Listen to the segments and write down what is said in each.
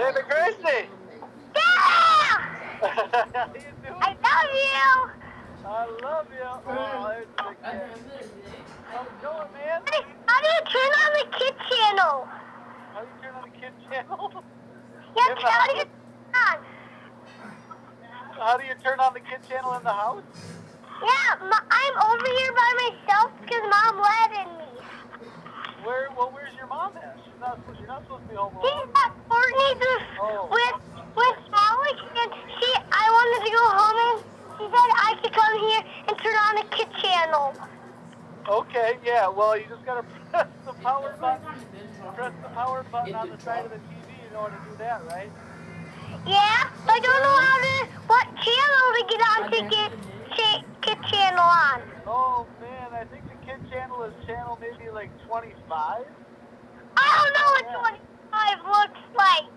Hey, the Christy! Yeah! How you doing? I love you! I love you. Oh, there's the big kid. How's it going, man? How do you turn on the kid channel? How do you turn on the kid channel? Yeah, In the how do you house? turn on? How do you turn on the kid channel in the house? Yeah, I'm over here by myself because Mom let in me. Where's your mom at? You're not supposed to be home She's alone. at Fortnite with Alex, and I wanted to go home, and she said I could come here and turn on the kid channel. Okay, yeah. Well, you just gotta press the power button. Press the power button on the side of the TV. You know how to do that, right? Yeah, but I don't know what channel to get on to get kid channel on. Oh man, I think the kid channel is channel maybe like 25. I don't know what 25 looks like.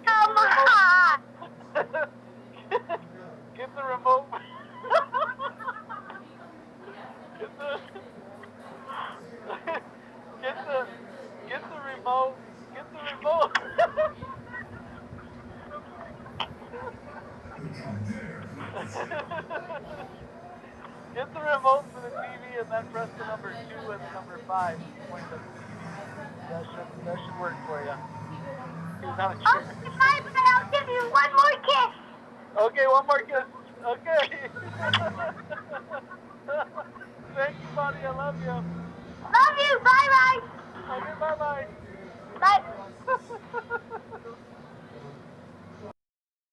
Come on. Get the remote. Get the remote. Get the remote. Get the remote for the TV and then press the number 2 and the number 5. Point the TV. That should work for you. He's on a chair. Bye, but I'll give you one more kiss. Okay, one more kiss. Okay. Thank you, buddy. I love you. Love you. Bye-bye. Okay, bye-bye. Bye.